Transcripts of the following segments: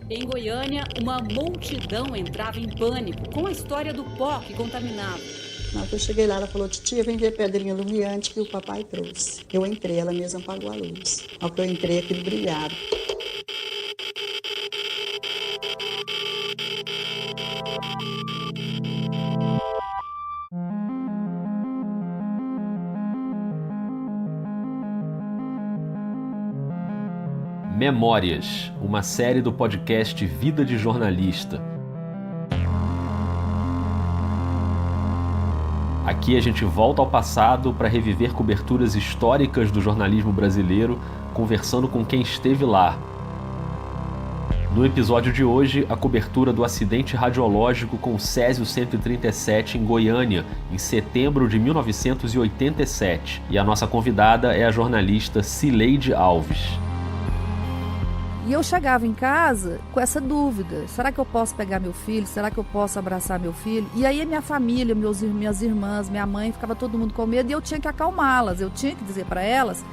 Em Goiânia, uma multidão entrava em pânico com a história do pó que contaminava. Na hora que eu cheguei lá, ela falou: titia, vem ver pedrinha iluminante que o papai trouxe. Eu entrei, ela mesma apagou a luz. Na hora que eu entrei, aquilo brilhava. Memórias, uma série do podcast Vida de Jornalista. Aqui a gente volta ao passado para reviver coberturas históricas do jornalismo brasileiro, conversando com quem esteve lá. No episódio de hoje, a cobertura do acidente radiológico com o Césio 137 em Goiânia, em setembro de 1987. E a nossa convidada é a jornalista Cileide Alves. E eu chegava em casa com essa dúvida: será que eu posso pegar meu filho? Será que eu posso abraçar meu filho? E aí a minha família, minhas irmãs, minha mãe, ficava todo mundo com medo e eu tinha que acalmá-las, eu tinha que dizer para elas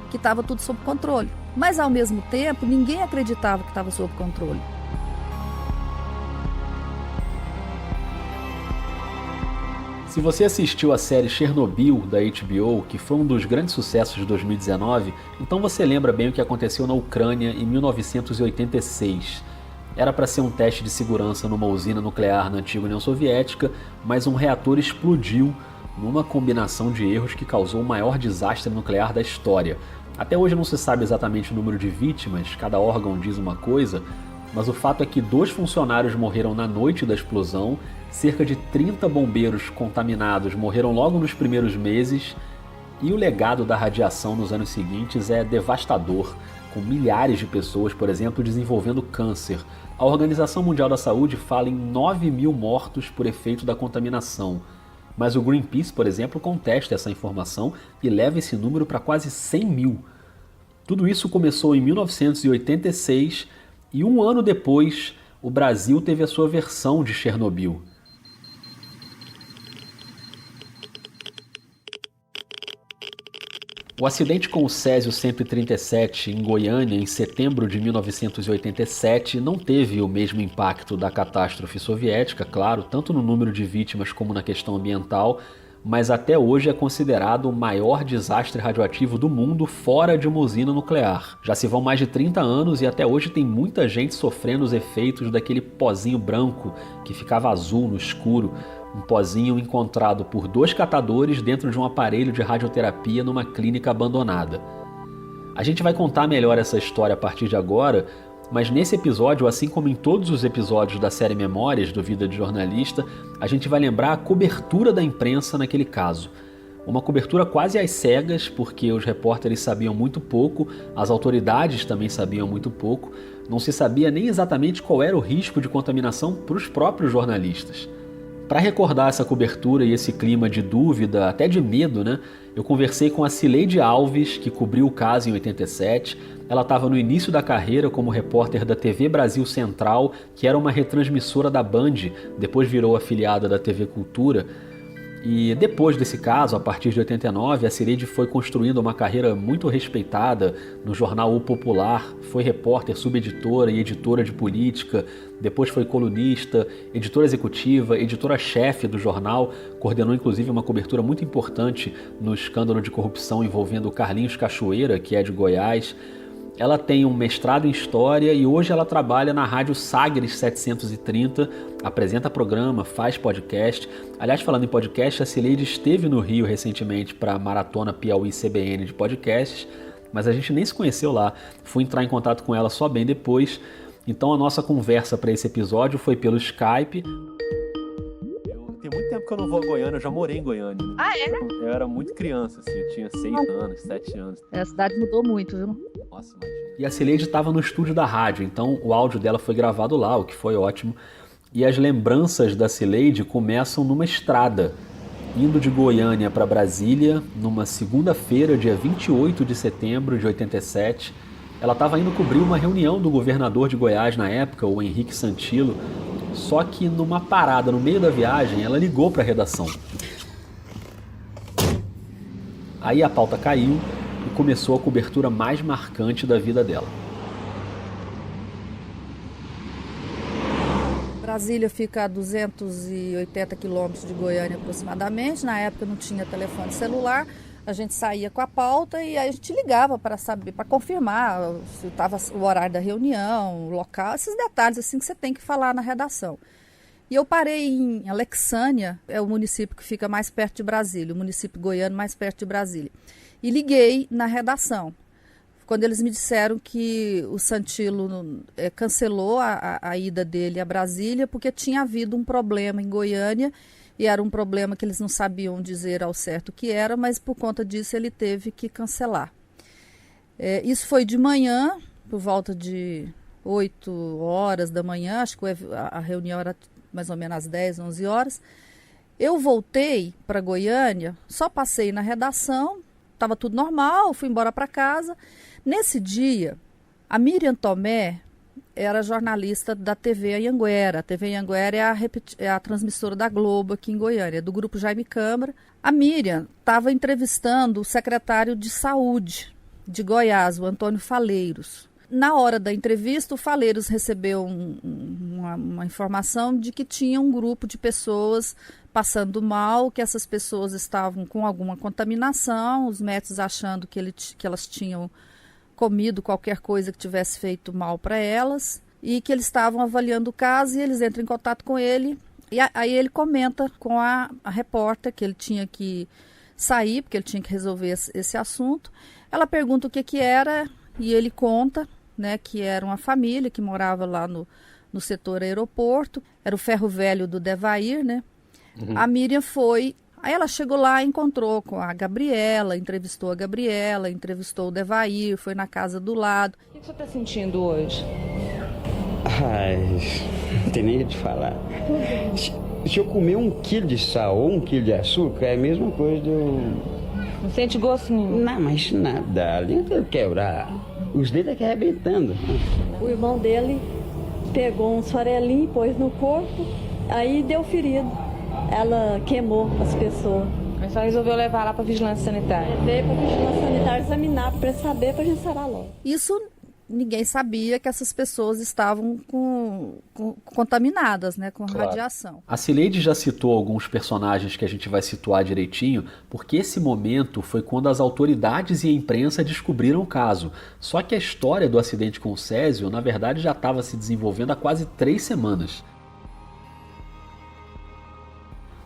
que estava tudo sob controle. Mas ao mesmo tempo, ninguém acreditava que estava sob controle. Se você assistiu a série Chernobyl da HBO, que foi um dos grandes sucessos de 2019, então você lembra bem o que aconteceu na Ucrânia em 1986. Era para ser um teste de segurança numa usina nuclear na antiga União Soviética, mas um reator explodiu numa combinação de erros que causou o maior desastre nuclear da história. Até hoje não se sabe exatamente o número de vítimas, cada órgão diz uma coisa, mas o fato é que 2 funcionários morreram na noite da explosão, cerca de 30 bombeiros contaminados morreram logo nos primeiros meses e o legado da radiação nos anos seguintes é devastador, com milhares de pessoas, por exemplo, desenvolvendo câncer. A Organização Mundial da Saúde fala em 9 mil mortos por efeito da contaminação, mas o Greenpeace, por exemplo, contesta essa informação e leva esse número para quase 100 mil. Tudo isso começou em 1986 e um ano depois o Brasil teve a sua versão de Chernobyl. O acidente com o Césio 137 em Goiânia em setembro de 1987 não teve o mesmo impacto da catástrofe soviética, claro, tanto no número de vítimas como na questão ambiental, mas até hoje é considerado o maior desastre radioativo do mundo fora de uma usina nuclear. Já se vão mais de 30 anos e até hoje tem muita gente sofrendo os efeitos daquele pozinho branco que ficava azul no escuro, um pozinho encontrado por 2 catadores dentro de um aparelho de radioterapia numa clínica abandonada. A gente vai contar melhor essa história a partir de agora, mas nesse episódio, assim como em todos os episódios da série Memórias do Vida de Jornalista, a gente vai lembrar a cobertura da imprensa naquele caso. Uma cobertura quase às cegas, porque os repórteres sabiam muito pouco, as autoridades também sabiam muito pouco, não se sabia nem exatamente qual era o risco de contaminação para os próprios jornalistas. Para recordar essa cobertura e esse clima de dúvida, até de medo, né? Eu conversei com a Cileide Alves, que cobriu o caso em 87. Ela estava no início da carreira como repórter da TV Brasil Central, que era uma retransmissora da Band, depois virou afiliada da TV Cultura. E depois desse caso, a partir de 89, a Cileide foi construindo uma carreira muito respeitada no jornal O Popular, foi repórter, subeditora e editora de política, depois foi colunista, editora executiva, editora-chefe do jornal, coordenou inclusive uma cobertura muito importante no escândalo de corrupção envolvendo o Carlinhos Cachoeira, que é de Goiás. Ela tem um mestrado em História e hoje ela trabalha na Rádio Sagres 730, apresenta programa, faz podcast. Aliás, falando em podcast, a Cileide esteve no Rio recentemente para a Maratona Piauí CBN de podcasts, mas a gente nem se conheceu lá. Fui entrar em contato com ela só bem depois. Então a nossa conversa para esse episódio foi pelo Skype. Tem muito tempo que eu não vou a Goiânia, eu já morei em Goiânia. Né? Ah, é? Eu era muito criança, assim, eu tinha 6 anos, 7 anos. A cidade mudou muito, viu? Nossa, imagina. E a Cileide estava no estúdio da rádio, então o áudio dela foi gravado lá, o que foi ótimo. E as lembranças da Cileide começam numa estrada, indo de Goiânia para Brasília, numa segunda-feira, dia 28 de setembro de 87. Ela estava indo cobrir uma reunião do governador de Goiás na época, o Henrique Santilo, só que numa parada no meio da viagem, ela ligou para a redação. Aí a pauta caiu e começou a cobertura mais marcante da vida dela. Brasília fica a 280 quilômetros de Goiânia aproximadamente. Na época não tinha telefone celular. A gente saía com a pauta e aí a gente ligava para saber, para confirmar se estava o horário da reunião, o local, esses detalhes assim que você tem que falar na redação. E eu parei em Alexânia, é o município que fica mais perto de Brasília, o município goiano mais perto de Brasília. E liguei na redação. Quando eles me disseram que o Santilo cancelou a ida dele a Brasília porque tinha havido um problema em Goiânia e era um problema que eles não sabiam dizer ao certo o que era, mas por conta disso ele teve que cancelar. Isso foi de manhã, por volta de 8 horas da manhã, acho que a reunião era mais ou menos às 10, 11 horas. Eu voltei para Goiânia, só passei na redação, estava tudo normal, fui embora para casa. Nesse dia, a Miriam Tomé era jornalista da TV Anhanguera. A TV Anhanguera é a transmissora da Globo aqui em Goiânia, do grupo Jaime Câmara. A Miriam estava entrevistando o secretário de Saúde de Goiás, o Antônio Faleiros. Na hora da entrevista, o Faleiros recebeu uma informação de que tinha um grupo de pessoas passando mal, que essas pessoas estavam com alguma contaminação, os médicos achando que elas tinham comido qualquer coisa que tivesse feito mal para elas e que eles estavam avaliando o caso e eles entram em contato com ele e aí ele comenta com a repórter que ele tinha que sair, porque ele tinha que resolver esse assunto. Ela pergunta o que era e ele conta, né, que era uma família que morava lá no setor aeroporto, era o ferro velho do Devair, né? Uhum. A Miriam foi. Aí ela chegou lá, encontrou com a Gabriela, entrevistou a Gabriela, entrevistou o Devair, foi na casa do lado. O que você está sentindo hoje? Ai, não tem nem o que falar. Se eu comer 1 quilo de sal ou 1 quilo de açúcar, é a mesma coisa de eu... Não sente gosto nenhum? Não, mas nada. Ali eu quebrar. Os dedos aqui arrebentando. O irmão dele pegou um farelinho, pôs no corpo, aí deu ferido. Ela queimou as pessoas. Aí só resolveu levar lá para vigilância sanitária. Veio para vigilância sanitária examinar para saber, para a gente sarar logo. Isso ninguém sabia que essas pessoas estavam contaminadas, né, com radiação. A Cileide já citou alguns personagens que a gente vai situar direitinho, porque esse momento foi quando as autoridades e a imprensa descobriram o caso. Só que a história do acidente com o Césio, na verdade, já estava se desenvolvendo há quase 3 semanas.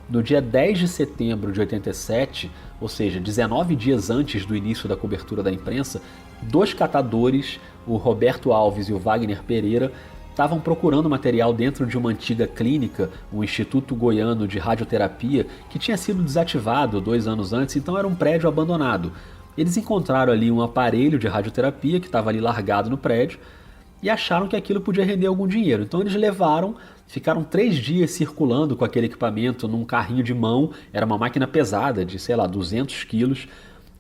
No dia 10 de setembro de 87, ou seja, 19 dias antes do início da cobertura da imprensa, 2 catadores, o Roberto Alves e o Wagner Pereira, estavam procurando material dentro de uma antiga clínica, o Instituto Goiano de Radioterapia, que tinha sido desativado 2 anos antes, então era um prédio abandonado. Eles encontraram ali um aparelho de radioterapia que estava ali largado no prédio e acharam que aquilo podia render algum dinheiro. Então eles levaram, ficaram 3 dias circulando com aquele equipamento num carrinho de mão, era uma máquina pesada de, 200 quilos,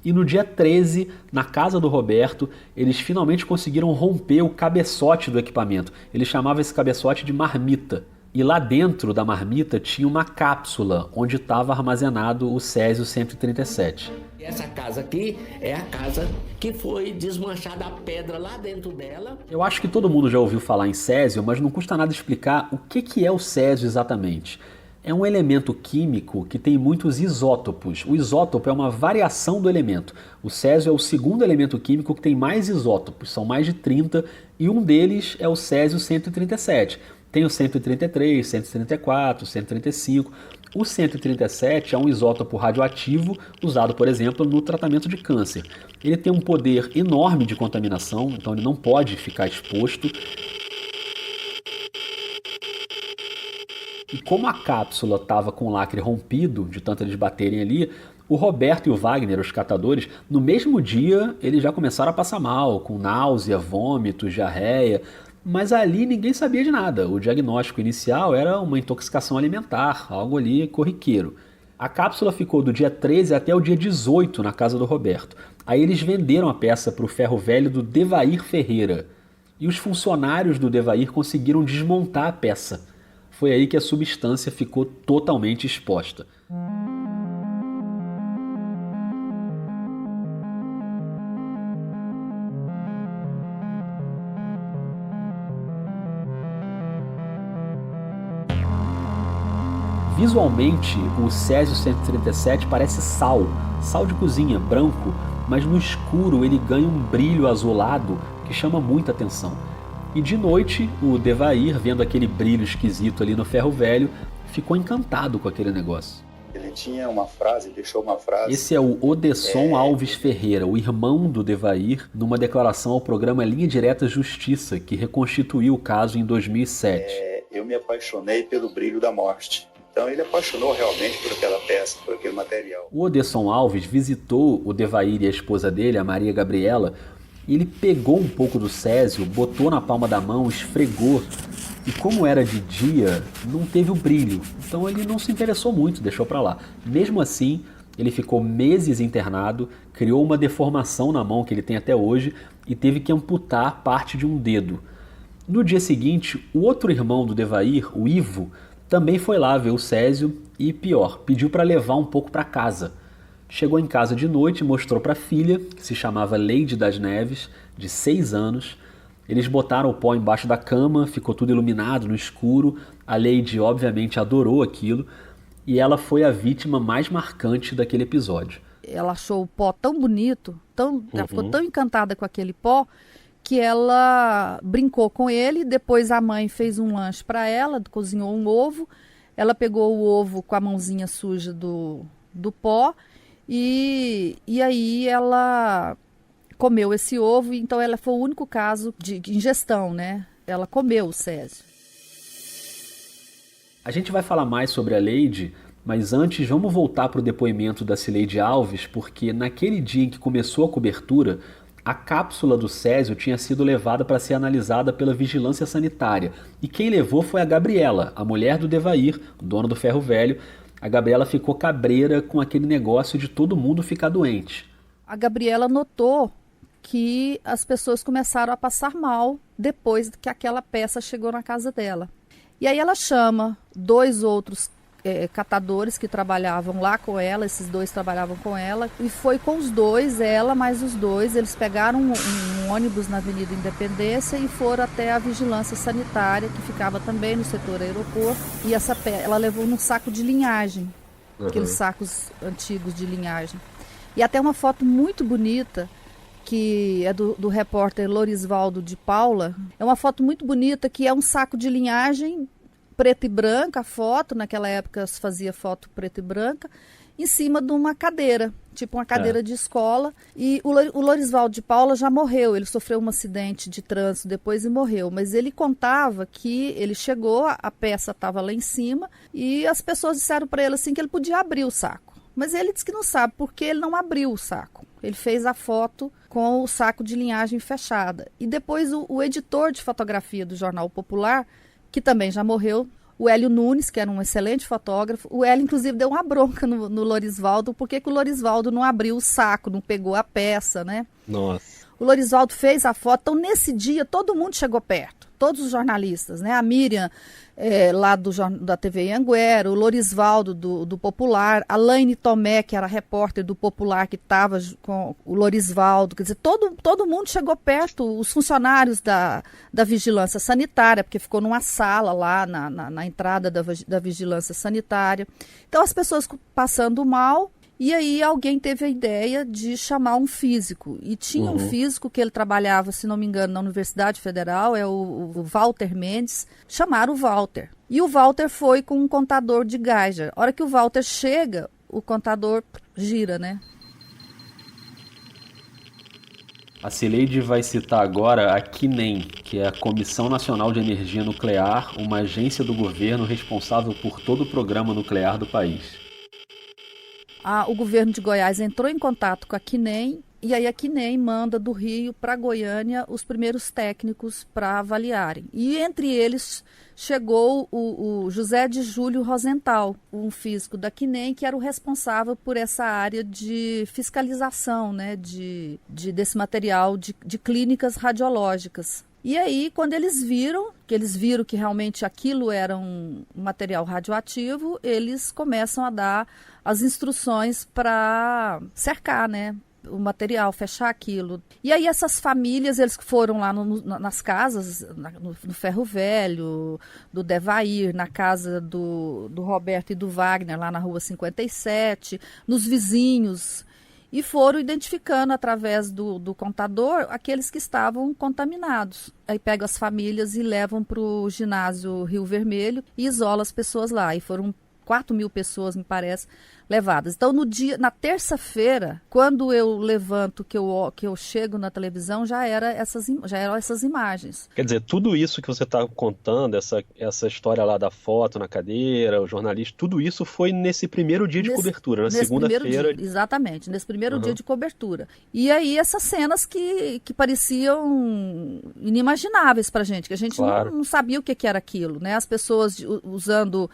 e no dia 13, na casa do Roberto, eles finalmente conseguiram romper o cabeçote do equipamento. Eles chamavam esse cabeçote de marmita. E lá dentro da marmita tinha uma cápsula onde estava armazenado o Césio 137. Essa casa aqui é a casa que foi desmanchada a pedra lá dentro dela. Eu acho que todo mundo já ouviu falar em Césio, mas não custa nada explicar o que é o Césio exatamente. É um elemento químico que tem muitos isótopos. O isótopo é uma variação do elemento. O Césio é o 2º elemento químico que tem mais isótopos, são mais de 30, e um deles é o Césio 137. Tem o 133, 134, 135. O 137 é um isótopo radioativo usado, por exemplo, no tratamento de câncer. Ele tem um poder enorme de contaminação, então ele não pode ficar exposto. E como a cápsula estava com o lacre rompido, de tanto eles baterem ali, o Roberto e o Wagner, os catadores, no mesmo dia eles já começaram a passar mal, com náusea, vômitos, diarreia. Mas ali ninguém sabia de nada. O diagnóstico inicial era uma intoxicação alimentar, algo ali corriqueiro. A cápsula ficou do dia 13 até o dia 18 na casa do Roberto. Aí eles venderam a peça para o ferro velho do Devair Ferreira. E os funcionários do Devair conseguiram desmontar a peça. Foi aí que a substância ficou totalmente exposta. Visualmente, o Césio 137 parece sal de cozinha, branco, mas no escuro ele ganha um brilho azulado que chama muita atenção. E de noite, o Devair, vendo aquele brilho esquisito ali no ferro velho, ficou encantado com aquele negócio. Ele tinha uma frase, deixou uma frase... Esse é o Odesson Alves Ferreira, o irmão do Devair, numa declaração ao programa Linha Direta Justiça, que reconstituiu o caso em 2007. Eu me apaixonei pelo brilho da morte. Então ele apaixonou realmente por aquela peça, por aquele material. O Odesson Alves visitou o Devair e a esposa dele, a Maria Gabriela, e ele pegou um pouco do Césio, botou na palma da mão, esfregou. E como era de dia, não teve o brilho. Então ele não se interessou muito, deixou pra lá. Mesmo assim, ele ficou meses internado, criou uma deformação na mão que ele tem até hoje e teve que amputar parte de um dedo. No dia seguinte, o outro irmão do Devair, o Ivo, também foi lá ver o Césio e, pior, pediu para levar um pouco para casa. Chegou em casa de noite e mostrou para a filha, que se chamava Leide das Neves, de 6 anos. Eles botaram o pó embaixo da cama, ficou tudo iluminado no escuro. A Leide, obviamente, adorou aquilo e ela foi a vítima mais marcante daquele episódio. Ela achou o pó tão bonito, ela ficou tão encantada com aquele pó, que ela brincou com ele. Depois a mãe fez um lanche para ela, cozinhou um ovo. Ela pegou o ovo com a mãozinha suja do pó e aí ela comeu esse ovo. Então ela foi o único caso de ingestão, né? Ela comeu o Césio. A gente vai falar mais sobre a Leide, mas antes vamos voltar para o depoimento da Cileide Alves, porque naquele dia em que começou a cobertura, a cápsula do Césio tinha sido levada para ser analisada pela vigilância sanitária. E quem levou foi a Gabriela, a mulher do Devair, dona do ferro velho. A Gabriela ficou cabreira com aquele negócio de todo mundo ficar doente. A Gabriela notou que as pessoas começaram a passar mal depois que aquela peça chegou na casa dela. E aí ela chama 2 outros catadores que trabalhavam lá com ela, esses 2 trabalhavam com ela, e foi com os 2, ela mais os 2, eles pegaram um ônibus na Avenida Independência e foram até a vigilância sanitária, que ficava também no setor aeroporto, e ela levou num saco de linhagem, aqueles sacos antigos de linhagem. E até uma foto muito bonita, que é do repórter Lorisvaldo de Paula, é uma foto muito bonita, que é um saco de linhagem preto e branca, a foto, naquela época se fazia foto preto e branca, em cima de uma cadeira, tipo uma cadeira de escola. E o Lorisvaldo de Paula já morreu, ele sofreu um acidente de trânsito depois e morreu, mas ele contava que ele chegou, a peça estava lá em cima e as pessoas disseram para ele assim que ele podia abrir o saco. Mas ele disse que não sabe porque ele não abriu o saco. Ele fez a foto com o saco de linhagem fechada. E depois o editor de fotografia do Jornal Popular, que também já morreu, o Hélio Nunes, que era um excelente fotógrafo. O Hélio, inclusive, deu uma bronca no Lorisvaldo, porque o Lorisvaldo não abriu o saco, não pegou a peça, né? Nossa. O Lorisvaldo fez a foto, então nesse dia todo mundo chegou perto, todos os jornalistas, né? A Miriam, lá da TV Anguera, o Lorisvaldo do Popular, a Laine Tomé, que era repórter do Popular, que estava com o Lorisvaldo, quer dizer, todo mundo chegou perto, os funcionários da vigilância sanitária, porque ficou numa sala lá na entrada da vigilância sanitária. Então as pessoas passando mal. E aí alguém teve a ideia de chamar um físico. E tinha um físico que ele trabalhava, se não me engano, na Universidade Federal, é o Walter Mendes. Chamaram o Walter. E o Walter foi com um contador de Geiger. A hora que o Walter chega, o contador gira, né? A Cileide vai citar agora a CNEM, que é a Comissão Nacional de Energia Nuclear, uma agência do governo responsável por todo o programa nuclear do país. O governo de Goiás entrou em contato com a CNEM e aí a CNEM manda do Rio para Goiânia os primeiros técnicos para avaliarem. E entre eles chegou o José de Júlio Rosenthal, um físico da CNEM, que era o responsável por essa área de fiscalização, né, desse material de clínicas radiológicas. E aí, quando eles viram que realmente aquilo era um material radioativo, eles começam a dar as instruções para cercar, né? o material, fechar aquilo. E aí essas famílias, eles foram lá nas casas, no Ferro Velho, do Devair, na casa do Roberto e do Wagner, lá na Rua 57, nos vizinhos, e foram identificando através do contador aqueles que estavam contaminados. Aí pegam as famílias e levam para o ginásio Rio Vermelho e isolam as pessoas lá. E foram 4.000 pessoas, me parece, levadas. Então, na terça-feira, quando eu levanto, que eu chego na televisão, já eram essas imagens. Quer dizer, tudo isso que você está contando, essa história lá da foto na cadeira, o jornalista, tudo isso foi nesse primeiro dia de cobertura, na segunda-feira. Exatamente, nesse primeiro dia de cobertura. E aí, essas cenas que pareciam inimagináveis pra gente, que a gente não sabia o que era aquilo, né? As pessoas usando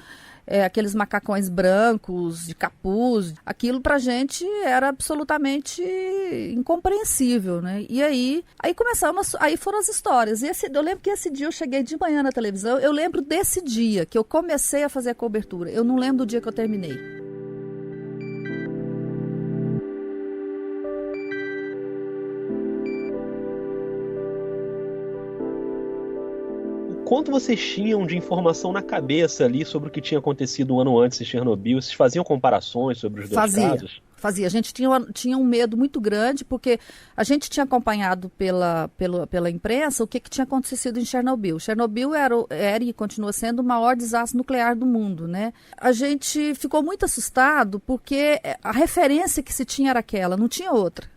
aqueles macacões brancos, de capuz, aquilo pra gente era absolutamente incompreensível, né? E aí foram as histórias. Eu lembro que esse dia eu cheguei de manhã na televisão, eu lembro desse dia que eu comecei a fazer a cobertura, eu não lembro do dia que eu terminei. Quanto vocês tinham de informação na cabeça ali sobre o que tinha acontecido um ano antes em Chernobyl? Vocês faziam comparações sobre os dois casos? Fazia. A gente tinha um medo muito grande, porque a gente tinha acompanhado pela imprensa o que tinha acontecido em Chernobyl. Chernobyl era e continua sendo o maior desastre nuclear do mundo, né? A gente ficou muito assustado, porque a referência que se tinha era aquela, não tinha outra.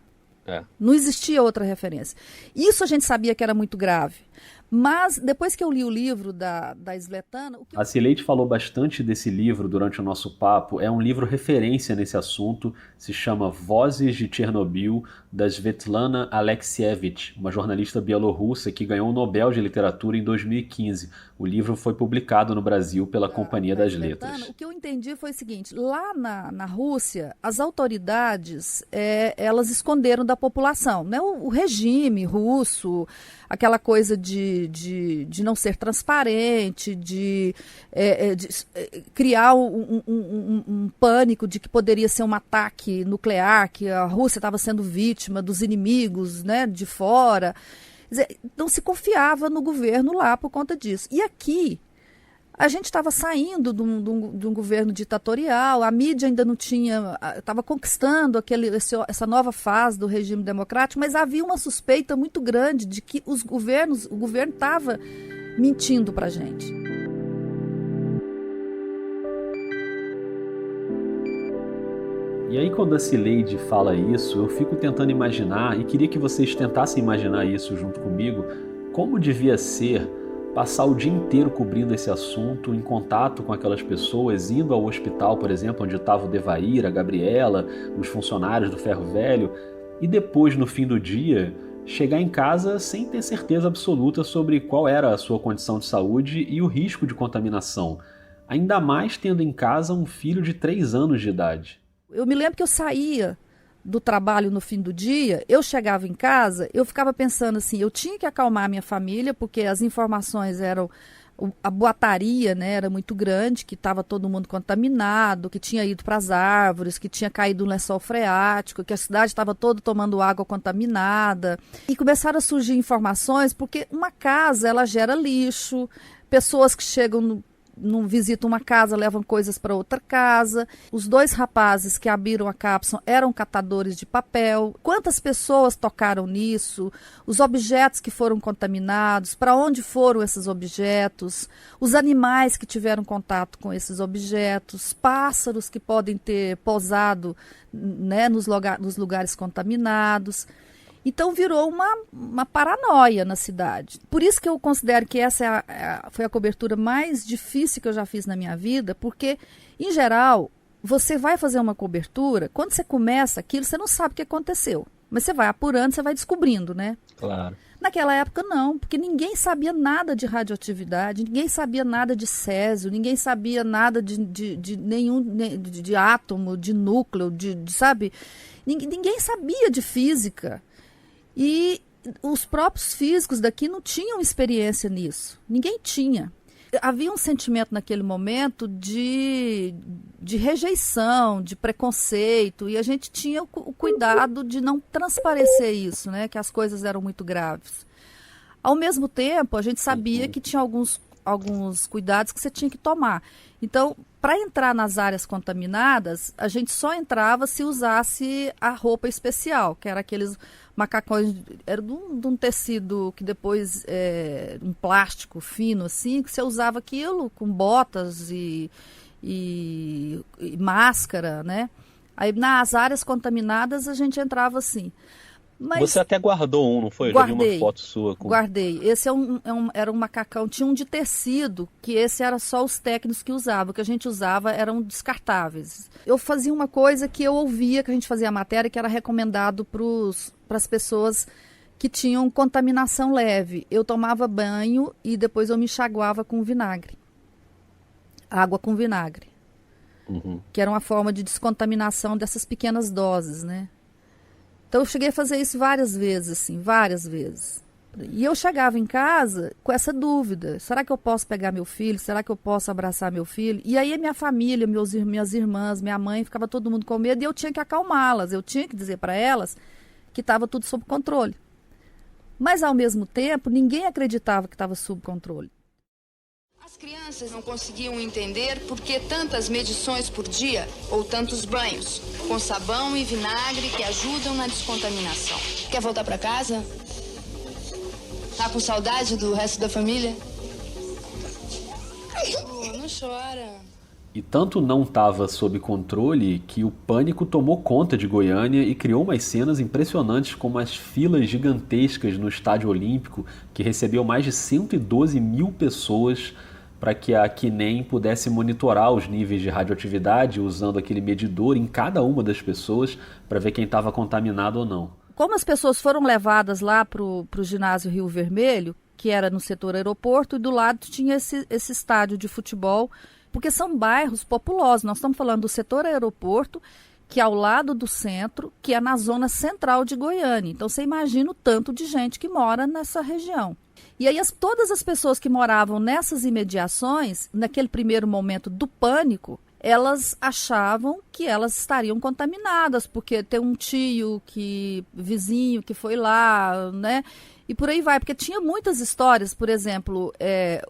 Não existia outra referência. Isso a gente sabia que era muito grave. Mas, depois que eu li o livro da Svetlana... A Cileide falou bastante desse livro durante o nosso papo. É um livro referência nesse assunto. Se chama Vozes de Chernobyl, da Svetlana Alexievich, uma jornalista bielorrussa que ganhou o Nobel de Literatura em 2015. O livro foi publicado no Brasil pela Companhia das Letras. O que eu entendi foi o seguinte: lá na Rússia, as autoridades, elas esconderam da população, né? O regime russo, aquela coisa de não ser transparente, de criar um pânico de que poderia ser um ataque nuclear, que a Rússia estava sendo vítima dos inimigos, né, de fora. Quer dizer, não se confiava no governo lá por conta disso. E aqui, a gente estava saindo de um governo ditatorial, a mídia ainda não tinha, estava conquistando essa nova fase do regime democrático, mas havia uma suspeita muito grande de que o governo estava mentindo para a gente. E aí, quando a Cileide fala isso, eu fico tentando imaginar, e queria que vocês tentassem imaginar isso junto comigo, como devia ser passar o dia inteiro cobrindo esse assunto, em contato com aquelas pessoas, indo ao hospital, por exemplo, onde estava o Devair, a Gabriela, os funcionários do Ferro Velho, e depois, no fim do dia, chegar em casa sem ter certeza absoluta sobre qual era a sua condição de saúde e o risco de contaminação, ainda mais tendo em casa um filho de 3 anos de idade. Eu me lembro que eu saía do trabalho no fim do dia, eu chegava em casa, eu ficava pensando assim, eu tinha que acalmar a minha família, porque as informações eram, a boataria, né, era muito grande, que estava todo mundo contaminado, que tinha ido para as árvores, que tinha caído um lençol freático, que a cidade estava toda tomando água contaminada. E começaram a surgir informações, porque uma casa, ela gera lixo, pessoas que chegam não visitam uma casa, levam coisas para outra casa. Os 2 rapazes que abriram a cápsula eram catadores de papel. Quantas pessoas tocaram nisso? Os objetos que foram contaminados, para onde foram esses objetos? Os animais que tiveram contato com esses objetos? Pássaros que podem ter pousado, né, nos lugares contaminados. Então virou uma paranoia na cidade. Por isso que eu considero que essa foi a cobertura mais difícil que eu já fiz na minha vida, porque, em geral, você vai fazer uma cobertura, quando você começa aquilo, você não sabe o que aconteceu. Mas você vai apurando, você vai descobrindo, né? Claro. Naquela época não, porque ninguém sabia nada de radioatividade, ninguém sabia nada de césio, ninguém sabia nada de nenhum de átomo, de núcleo, sabe? Ninguém sabia de física. E os próprios físicos daqui não tinham experiência nisso. Ninguém tinha. Havia um sentimento naquele momento de rejeição, de preconceito, e a gente tinha o cuidado de não transparecer isso, né? Que as coisas eram muito graves. Ao mesmo tempo, a gente sabia que tinha alguns cuidados que você tinha que tomar. Então, para entrar nas áreas contaminadas, a gente só entrava se usasse a roupa especial, que era aqueles macacões, era de um tecido que depois, um plástico fino assim, que você usava aquilo com botas e máscara, né? Aí nas áreas contaminadas a gente entrava assim. Mas você até guardou um, não foi? Guardei, eu já vi uma foto sua. Guardei. Esse era um macacão, tinha um de tecido, que esse era só os técnicos que usavam. O que a gente usava eram descartáveis. Eu fazia uma coisa que eu ouvia, que a gente fazia a matéria, que era recomendado para as pessoas que tinham contaminação leve. Eu tomava banho e depois eu me enxaguava com vinagre. Água com vinagre. Que era uma forma de descontaminação dessas pequenas doses, né? Então eu cheguei a fazer isso várias vezes, assim, várias vezes. E eu chegava em casa com essa dúvida, será que eu posso pegar meu filho? Será que eu posso abraçar meu filho? E aí a minha família, minhas irmãs, minha mãe, ficava todo mundo com medo e eu tinha que acalmá-las, eu tinha que dizer para elas que estava tudo sob controle. Mas ao mesmo tempo, ninguém acreditava que estava sob controle. As crianças não conseguiam entender por que tantas medições por dia ou tantos banhos, com sabão e vinagre que ajudam na descontaminação. Quer voltar para casa? Tá com saudade do resto da família? Oh, não chora. E tanto não estava sob controle que o pânico tomou conta de Goiânia e criou umas cenas impressionantes, como as filas gigantescas no Estádio Olímpico, que recebeu mais de 112 mil pessoas para que a CNEM pudesse monitorar os níveis de radioatividade usando aquele medidor em cada uma das pessoas para ver quem estava contaminado ou não. Como as pessoas foram levadas lá para o ginásio Rio Vermelho, que era no setor aeroporto, e do lado tinha esse estádio de futebol, porque são bairros populosos. Nós estamos falando do setor aeroporto, que é ao lado do centro, que é na zona central de Goiânia. Então você imagina o tanto de gente que mora nessa região. E aí todas as pessoas que moravam nessas imediações, naquele primeiro momento do pânico, elas achavam que elas estariam contaminadas, porque tem um vizinho que foi lá, né? E por aí vai, porque tinha muitas histórias, por exemplo,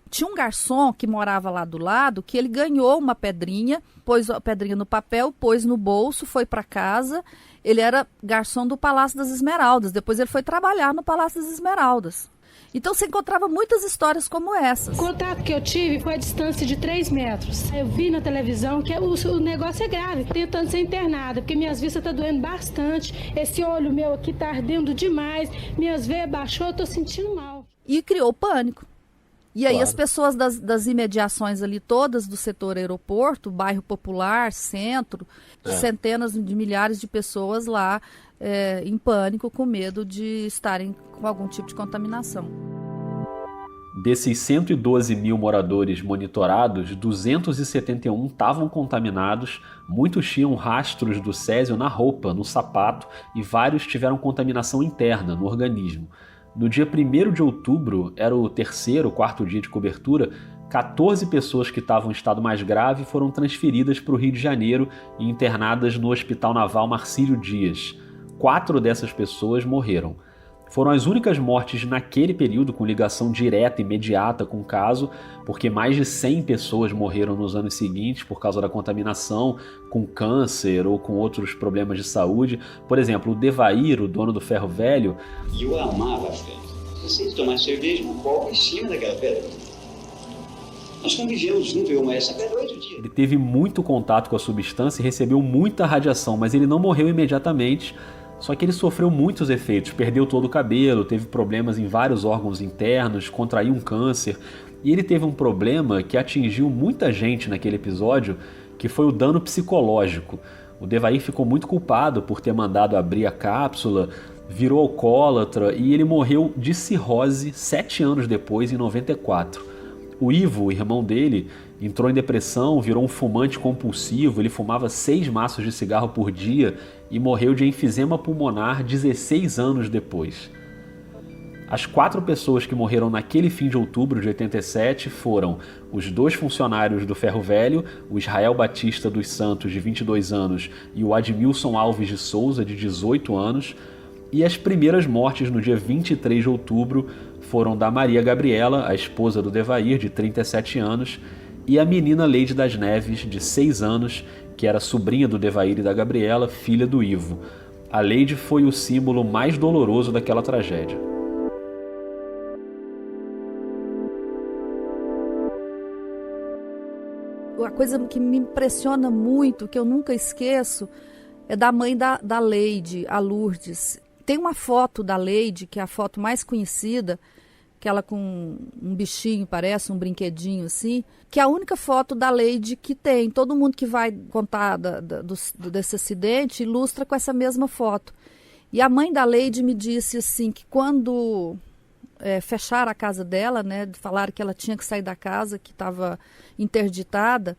tinha um garçom que morava lá do lado, que ele ganhou uma pedrinha, pôs a pedrinha no papel, pôs no bolso, foi para casa. Ele era garçom do Palácio das Esmeraldas, depois ele foi trabalhar no Palácio das Esmeraldas. Então você encontrava muitas histórias como essas. O contato que eu tive foi a distância de 3 metros. Eu vi na televisão que o negócio é grave, tentando ser internada, porque minhas vistas estão doendo bastante, esse olho meu aqui está ardendo demais, minhas veias baixou, eu estou sentindo mal. E criou pânico. E aí as pessoas das imediações ali todas do setor aeroporto, bairro popular, centro, centenas de milhares de pessoas lá em pânico, com medo de estarem com algum tipo de contaminação. Desses 112 mil moradores monitorados, 271 estavam contaminados, muitos tinham rastros do césio na roupa, no sapato, e vários tiveram contaminação interna, no organismo. No dia 1º de outubro, era o quarto dia de cobertura, 14 pessoas que estavam em estado mais grave foram transferidas para o Rio de Janeiro e internadas no Hospital Naval Marcílio Dias. 4 dessas pessoas morreram. Foram as únicas mortes naquele período com ligação direta, imediata com o caso, porque mais de 100 pessoas morreram nos anos seguintes por causa da contaminação, com câncer ou com outros problemas de saúde. Por exemplo, o Devair, o dono do Ferro Velho... E eu amava a pedra. Você tomar cerveja no copo em cima daquela pedra. Nós convivemos junto, eu essa pedra 8 dias. Ele teve muito contato com a substância e recebeu muita radiação, mas ele não morreu imediatamente. Só que ele sofreu muitos efeitos, perdeu todo o cabelo, teve problemas em vários órgãos internos, contraiu um câncer. E ele teve um problema que atingiu muita gente naquele episódio, que foi o dano psicológico. O Devair ficou muito culpado por ter mandado abrir a cápsula, virou alcoólatra e ele morreu de cirrose 7 anos depois, em 94. O Ivo, o irmão dele, entrou em depressão, virou um fumante compulsivo, ele fumava 6 maços de cigarro por dia e morreu de enfisema pulmonar 16 anos depois. As 4 pessoas que morreram naquele fim de outubro de 87 foram os 2 funcionários do Ferro Velho, o Israel Batista dos Santos, de 22 anos, e o Admilson Alves de Souza, de 18 anos. E as primeiras mortes no dia 23 de outubro foram da Maria Gabriela, a esposa do Devair, de 37 anos, e a menina Leide das Neves, de 6 anos, que era sobrinha do Devair e da Gabriela, filha do Ivo. A Leide foi o símbolo mais doloroso daquela tragédia. A coisa que me impressiona muito, que eu nunca esqueço, é da mãe da Leide, a Lourdes. Tem uma foto da Leide, que é a foto mais conhecida, que ela com um bichinho, parece um brinquedinho assim, que é a única foto da Leide que tem. Todo mundo que vai contar desse acidente ilustra com essa mesma foto. E a mãe da Leide me disse assim, que quando fecharam a casa dela, né, falaram que ela tinha que sair da casa, que estava interditada,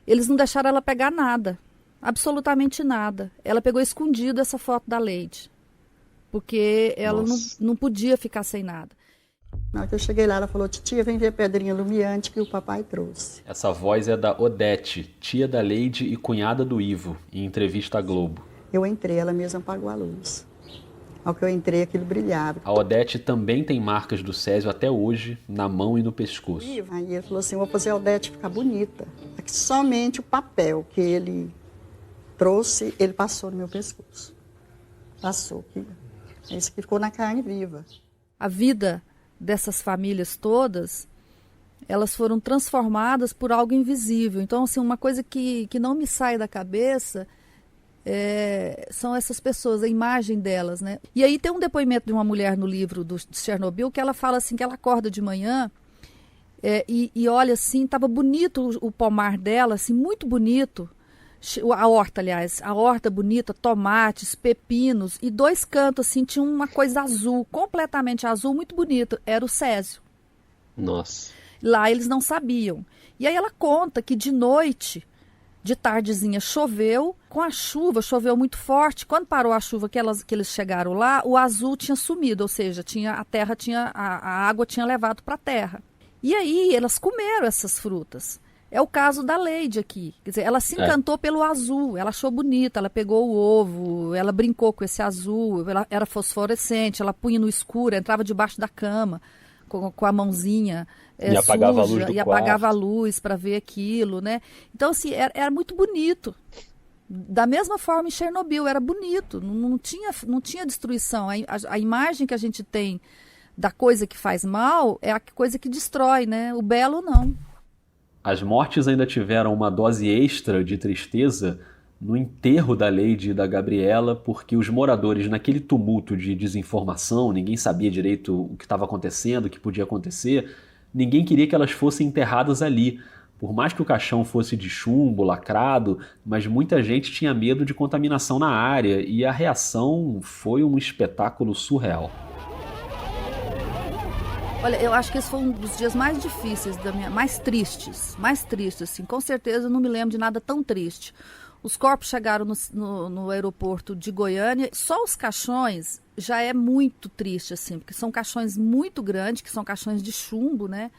eles não deixaram ela pegar nada, absolutamente nada. Ela pegou escondido essa foto da Leide, porque ela não podia ficar sem nada. Na hora que eu cheguei lá, ela falou, titia, vem ver a pedrinha lumiante que o papai trouxe. Essa voz é da Odete, tia da Leide e cunhada do Ivo, em entrevista à Globo. Eu entrei, ela mesma apagou a luz. Ao que eu entrei, aquilo brilhava. A Odete também tem marcas do Césio até hoje, na mão e no pescoço. Aí ele falou assim, vou fazer a Odete ficar bonita. Aqui, somente o papel que ele trouxe, ele passou no meu pescoço. Passou. Isso que ficou na carne viva. A vida dessas famílias todas, elas foram transformadas por algo invisível. Então, assim, uma coisa que não me sai da cabeça são essas pessoas, a imagem delas, né? E aí tem um depoimento de uma mulher no livro de Chernobyl, que ela fala assim, que ela acorda de manhã e olha assim, estava bonito o pomar dela, assim, muito bonito. A horta, aliás, a horta bonita, tomates, pepinos, e 2 cantos, assim, tinha uma coisa azul, completamente azul, muito bonito, era o Césio. Nossa. Lá eles não sabiam. E aí ela conta que de noite, de tardezinha, choveu, com a chuva, choveu muito forte, quando parou a chuva que eles chegaram lá, o azul tinha sumido, ou seja, a água tinha levado para a terra. E aí elas comeram essas frutas. É o caso da Leide aqui. Quer dizer, ela se encantou pelo azul, ela achou bonito, ela pegou o ovo, ela brincou com esse azul, ela era fosforescente, ela punha no escuro, entrava debaixo da cama com a mãozinha e apagava suja, a luz do e apagava a luz para ver aquilo, né? Então, assim, era muito bonito. Da mesma forma em Chernobyl, era bonito, não tinha destruição. A imagem que a gente tem da coisa que faz mal é a coisa que destrói, né? O belo não. As mortes ainda tiveram uma dose extra de tristeza no enterro da Leide e da Gabriela, porque os moradores, naquele tumulto de desinformação, ninguém sabia direito o que estava acontecendo, o que podia acontecer, ninguém queria que elas fossem enterradas ali. Por mais que o caixão fosse de chumbo, lacrado, mas muita gente tinha medo de contaminação na área, e a reação foi um espetáculo surreal. Olha, eu acho que esse foi um dos dias mais difíceis, mais tristes, assim, com certeza eu não me lembro de nada tão triste. Os corpos chegaram no aeroporto de Goiânia, só os caixões já é muito triste, assim, porque são caixões muito grandes, que são caixões de chumbo, né?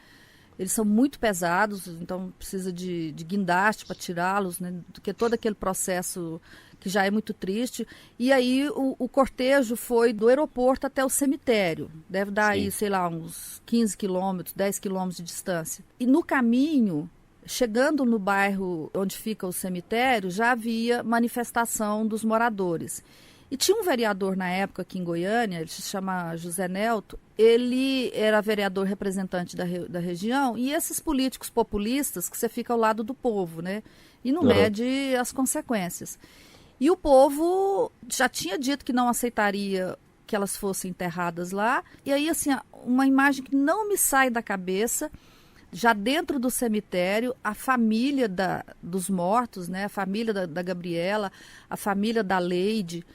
Eles são muito pesados, então precisa de guindaste para tirá-los, né? Porque todo aquele processo que já é muito triste. E aí o cortejo foi do aeroporto até o cemitério. Deve dar aí, sei lá, uns 15 quilômetros, 10 quilômetros de distância. E no caminho, chegando no bairro onde fica o cemitério, já havia manifestação dos moradores. E tinha um vereador na época aqui em Goiânia, ele se chama José Nelto, ele era vereador representante da região, e esses políticos populistas que você fica ao lado do povo, né? E não mede as consequências. E o povo já tinha dito que não aceitaria que elas fossem enterradas lá. E aí, assim, uma imagem que não me sai da cabeça, já dentro do cemitério, a família dos mortos, né? A família da Gabriela, a família da Leide,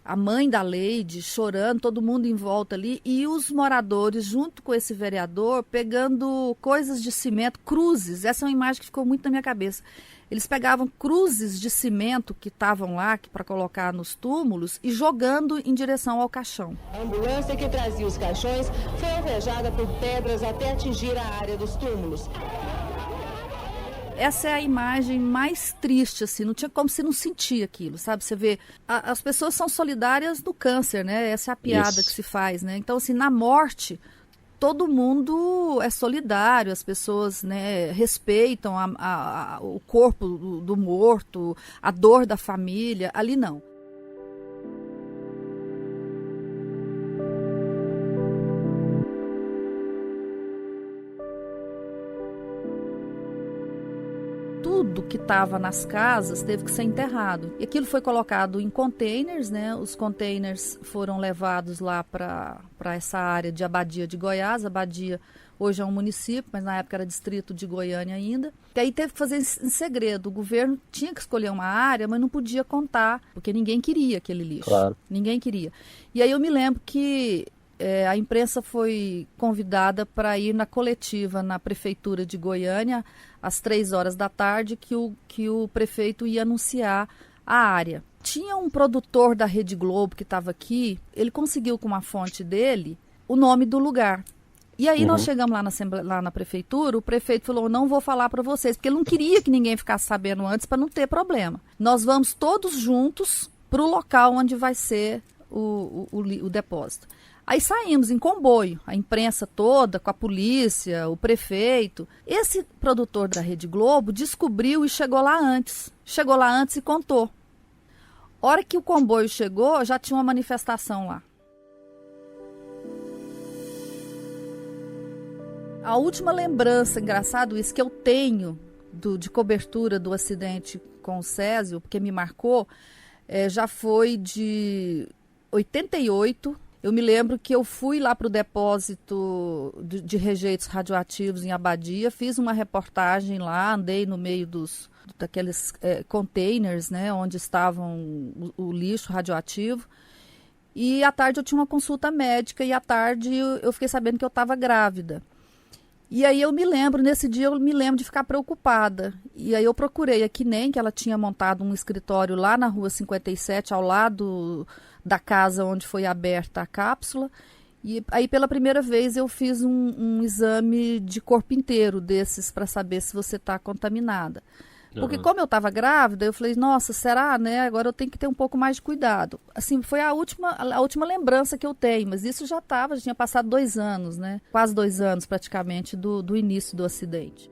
a mãe da Leide chorando, todo mundo em volta ali, e os moradores, junto com esse vereador, pegando coisas de cimento, cruzes. Essa é uma imagem que ficou muito na minha cabeça. Eles pegavam cruzes de cimento que estavam lá para colocar nos túmulos e jogando em direção ao caixão. A ambulância que trazia os caixões foi alvejada por pedras até atingir a área dos túmulos. Essa é a imagem mais triste, assim, não tinha como você não sentir aquilo, sabe? Você vê, as pessoas são solidárias no câncer, né? Essa é a piada que se faz, né? Então, assim, na morte, todo mundo é solidário, as pessoas, né, respeitam o corpo do morto, a dor da família, ali não. Tudo que estava nas casas teve que ser enterrado. E aquilo foi colocado em containers, né? Os containers foram levados lá para essa área de Abadia de Goiás. Abadia hoje é um município, mas na época era distrito de Goiânia ainda. E aí teve que fazer em segredo. O governo tinha que escolher uma área, mas não podia contar, porque ninguém queria aquele lixo. Claro. Ninguém queria. E aí eu me lembro que a imprensa foi convidada para ir na coletiva na prefeitura de Goiânia às 3 horas da tarde que o prefeito ia anunciar a área. Tinha um produtor da Rede Globo que estava aqui, ele conseguiu com uma fonte dele o nome do lugar. E aí nós chegamos lá na prefeitura, o prefeito falou, não vou falar para vocês, porque ele não queria que ninguém ficasse sabendo antes para não ter problema. Nós vamos todos juntos para o local onde vai ser o depósito. Aí saímos em comboio, a imprensa toda, com a polícia, o prefeito. Esse produtor da Rede Globo descobriu e chegou lá antes. Chegou lá antes e contou. Hora que o comboio chegou, já tinha uma manifestação lá. A última lembrança, engraçado isso, que eu tenho de cobertura do acidente com o Césio, porque me marcou, já foi de 88. Eu me lembro que eu fui lá para o depósito de rejeitos radioativos em Abadia, fiz uma reportagem lá, andei no meio daqueles containers, né, onde estavam o lixo radioativo. E à tarde eu tinha uma consulta médica e à tarde eu fiquei sabendo que eu estava grávida. E aí nesse dia eu me lembro de ficar preocupada. E aí eu procurei a Quinem, que ela tinha montado um escritório lá na rua 57, ao lado da casa onde foi aberta a cápsula. E aí pela primeira vez eu fiz um exame de corpo inteiro desses para saber se você está contaminada. Porque como eu estava grávida, eu falei, nossa, será, né? Agora eu tenho que ter um pouco mais de cuidado. Assim, foi a última lembrança que eu tenho, mas isso já tinha passado 2 anos, né? Quase 2 anos praticamente do início do acidente.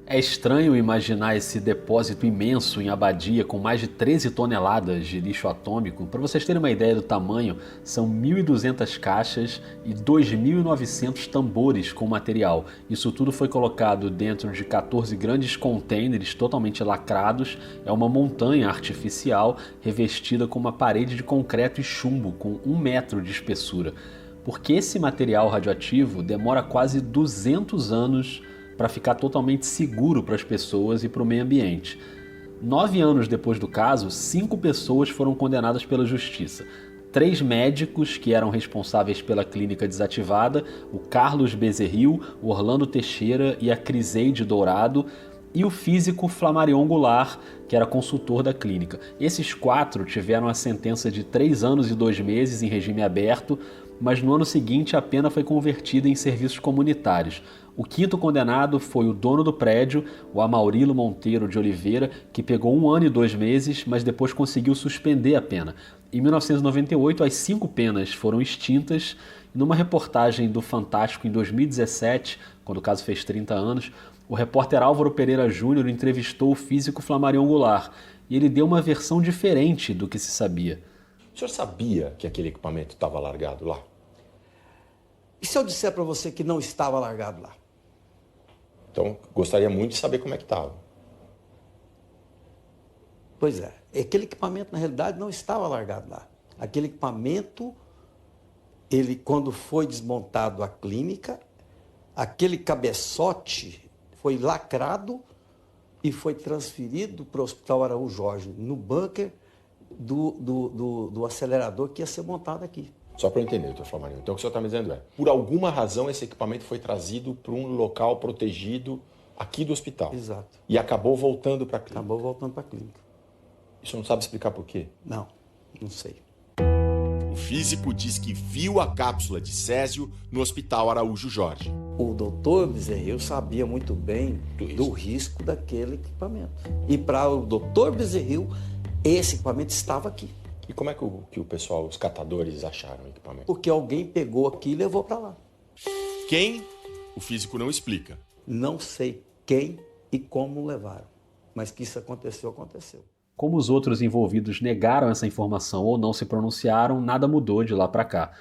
É estranho imaginar esse depósito imenso em Abadia com mais de 13 toneladas de lixo atômico. Para vocês terem uma ideia do tamanho, são 1.200 caixas e 2.900 tambores com material. Isso tudo foi colocado dentro de 14 grandes containers totalmente lacrados. É uma montanha artificial revestida com uma parede de concreto e chumbo com 1 metro de espessura. Porque esse material radioativo demora quase 200 anos para ficar totalmente seguro para as pessoas e para o meio ambiente. 9 anos depois do caso, 5 pessoas foram condenadas pela justiça. 3 médicos que eram responsáveis pela clínica desativada, o Carlos Bezerril, o Orlando Teixeira e a Criseide Dourado, e o físico Flamarion Goulart, que era consultor da clínica. Esses 4 tiveram a sentença de 3 anos e 2 meses em regime aberto, mas no ano seguinte a pena foi convertida em serviços comunitários. O 5º condenado foi o dono do prédio, o Amaurilo Monteiro de Oliveira, que pegou 1 ano e 2 meses, mas depois conseguiu suspender a pena. Em 1998, as 5 penas foram extintas. Numa reportagem do Fantástico em 2017, quando o caso fez 30 anos, o repórter Álvaro Pereira Júnior entrevistou o físico Flamarion Goulart e ele deu uma versão diferente do que se sabia. O senhor sabia que aquele equipamento estava largado lá? E se eu disser para você que não estava largado lá? Então, gostaria muito de saber como é que estava. Pois é, aquele equipamento, na realidade, não estava largado lá. Aquele equipamento, quando foi desmontado a clínica, aquele cabeçote foi lacrado e foi transferido para o Hospital Araújo Jorge, no bunker do acelerador que ia ser montado aqui. Só para eu entender, doutor Flamarion. Então o que o senhor está me dizendo por alguma razão esse equipamento foi trazido para um local protegido aqui do hospital. Exato. E acabou voltando para a clínica. Acabou voltando para a clínica. E o senhor não sabe explicar por quê? Não sei. O físico diz que viu a cápsula de césio no Hospital Araújo Jorge. O doutor Bezerril sabia muito bem do risco daquele equipamento. E para o doutor Bezerril, esse equipamento estava aqui. E como é que o pessoal, os catadores, acharam o equipamento? Porque alguém pegou aqui e levou para lá. Quem? O físico não explica. Não sei quem e como levaram. Mas que isso aconteceu. Como os outros envolvidos negaram essa informação ou não se pronunciaram, nada mudou de lá para cá.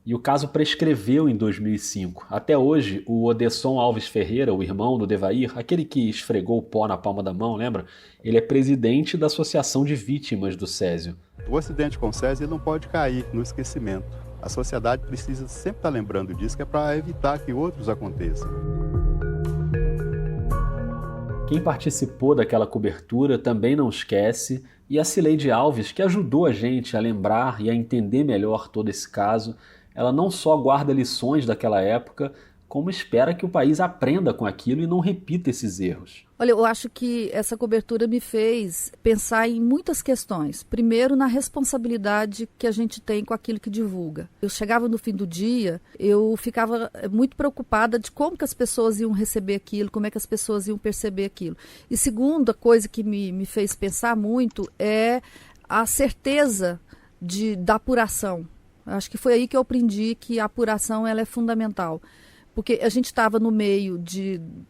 E o caso prescreveu em 2005. Até hoje, o Odesson Alves Ferreira, o irmão do Devair, aquele que esfregou o pó na palma da mão, lembra? Ele é presidente da Associação de Vítimas do Césio. O acidente com césio não pode cair no esquecimento. A sociedade precisa sempre estar lembrando disso, que é para evitar que outros aconteçam. Quem participou daquela cobertura também não esquece, e a Cileide Alves, que ajudou a gente a lembrar e a entender melhor todo esse caso, ela não só guarda lições daquela época, como espera que o país aprenda com aquilo e não repita esses erros. Olha, eu acho que essa cobertura me fez pensar em muitas questões. Primeiro, na responsabilidade que a gente tem com aquilo que divulga. Eu chegava no fim do dia, eu ficava muito preocupada de como que as pessoas iam receber aquilo, como é que as pessoas iam perceber aquilo. E segunda coisa que me fez pensar muito é a certeza da apuração. Acho que foi aí que eu aprendi que a apuração ela é fundamental. Porque a gente estava no meio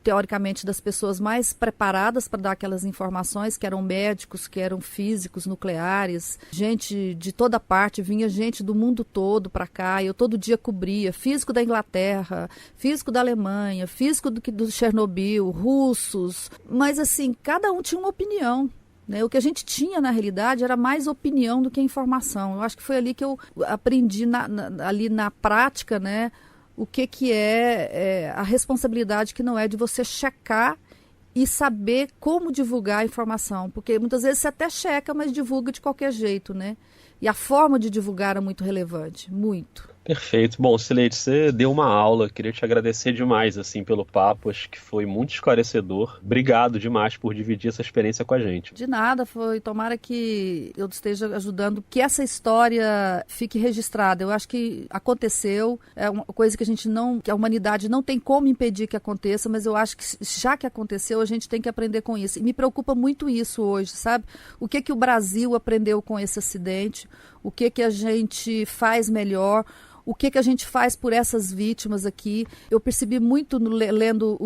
teoricamente, das pessoas mais preparadas para dar aquelas informações, que eram médicos, que eram físicos nucleares, gente de toda parte, vinha gente do mundo todo para cá, eu todo dia cobria, físico da Inglaterra, físico da Alemanha, físico do Chernobyl, russos, mas assim, cada um tinha uma opinião. O que a gente tinha, na realidade, era mais opinião do que informação. Eu acho que foi ali que eu aprendi, ali na prática, né, o que é a responsabilidade que não é de você checar e saber como divulgar a informação. Porque muitas vezes você até checa, mas divulga de qualquer jeito, né? E a forma de divulgar é muito relevante, muito. Perfeito. Bom, Cileide, você deu uma aula, queria te agradecer demais assim, pelo papo, acho que foi muito esclarecedor. Obrigado demais por dividir essa experiência com a gente. De nada, tomara que eu esteja ajudando que essa história fique registrada. Eu acho que aconteceu, é uma coisa que a humanidade não tem como impedir que aconteça, mas eu acho que já que aconteceu, a gente tem que aprender com isso. E me preocupa muito isso hoje, sabe? O que o Brasil aprendeu com esse acidente, o que a gente faz melhor, o que a gente faz por essas vítimas aqui. Eu percebi muito lendo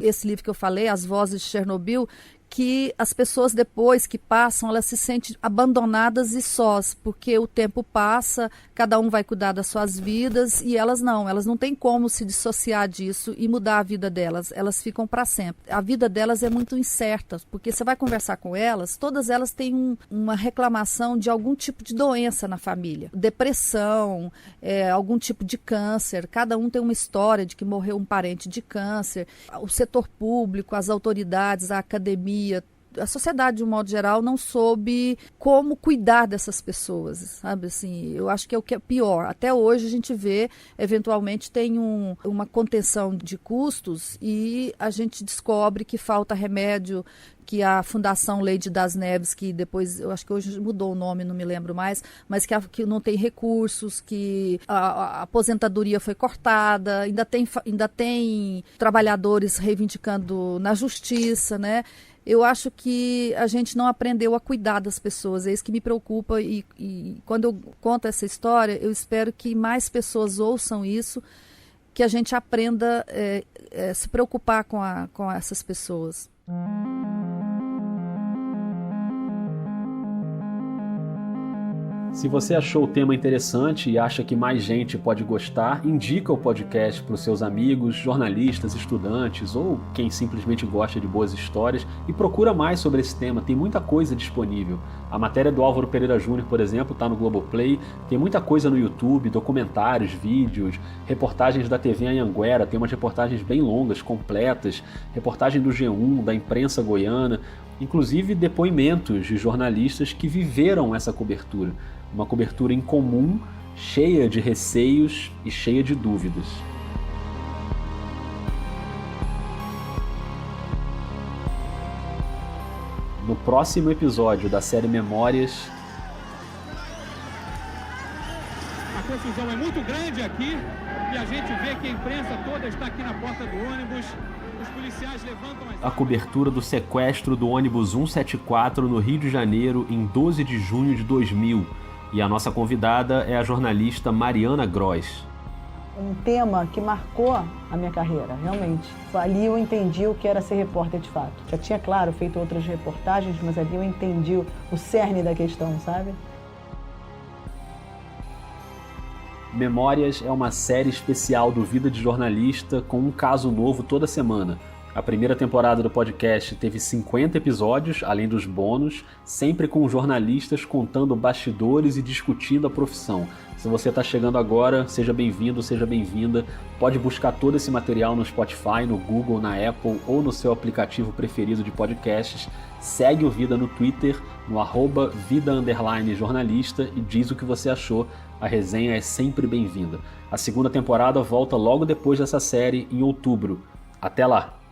esse livro que eu falei, As Vozes de Chernobyl, que as pessoas depois que passam, elas se sentem abandonadas e sós, porque o tempo passa, cada um vai cuidar das suas vidas e elas não têm como se dissociar disso e mudar a vida delas, elas ficam para sempre. A vida delas é muito incerta, porque você vai conversar com elas, todas elas têm uma reclamação de algum tipo de doença na família, depressão, algum tipo de câncer, cada um tem uma história de que morreu um parente de câncer. O setor público, as autoridades, a academia, a sociedade de um modo geral não soube como cuidar dessas pessoas, sabe, assim, eu acho que é o que é pior. Até hoje a gente vê, eventualmente tem uma contenção de custos e a gente descobre que falta remédio, que a Fundação Leide das Neves, que depois, eu acho que hoje mudou o nome, não me lembro mais, mas que não tem recursos, que a aposentadoria foi cortada, ainda tem trabalhadores reivindicando na justiça, né? Eu acho que a gente não aprendeu a cuidar das pessoas, é isso que me preocupa e quando eu conto essa história, eu espero que mais pessoas ouçam isso, que a gente aprenda a se preocupar com essas pessoas. Se você achou o tema interessante e acha que mais gente pode gostar, indica o podcast para os seus amigos, jornalistas, estudantes ou quem simplesmente gosta de boas histórias e procura mais sobre esse tema, tem muita coisa disponível. A matéria do Álvaro Pereira Júnior, por exemplo, está no Globoplay, tem muita coisa no YouTube, documentários, vídeos, reportagens da TV Anhanguera, tem umas reportagens bem longas, completas, reportagem do G1, da imprensa goiana, inclusive depoimentos de jornalistas que viveram essa cobertura. Uma cobertura incomum, cheia de receios e cheia de dúvidas. no próximo episódio da série Memórias. A confusão é muito grande aqui e a gente vê que a imprensa toda está aqui na porta do ônibus. Os policiais levantam a cobertura do sequestro do ônibus 174 no Rio de Janeiro em 12 de junho de 2000. E a nossa convidada é a jornalista Mariana Gross. Um tema que marcou a minha carreira, realmente. Ali eu entendi o que era ser repórter de fato. Já tinha, claro, feito outras reportagens, mas ali eu entendi o cerne da questão, sabe? Memórias é uma série especial do Vida de Jornalista com um caso novo toda semana. A primeira temporada do podcast teve 50 episódios, além dos bônus, sempre com jornalistas contando bastidores e discutindo a profissão. Se você está chegando agora, seja bem-vindo, seja bem-vinda. Pode buscar todo esse material no Spotify, no Google, na Apple ou no seu aplicativo preferido de podcasts. Segue o Vida no Twitter, no @vida_jornalista e diz o que você achou. A resenha é sempre bem-vinda. A segunda temporada volta logo depois dessa série, em outubro. Até lá!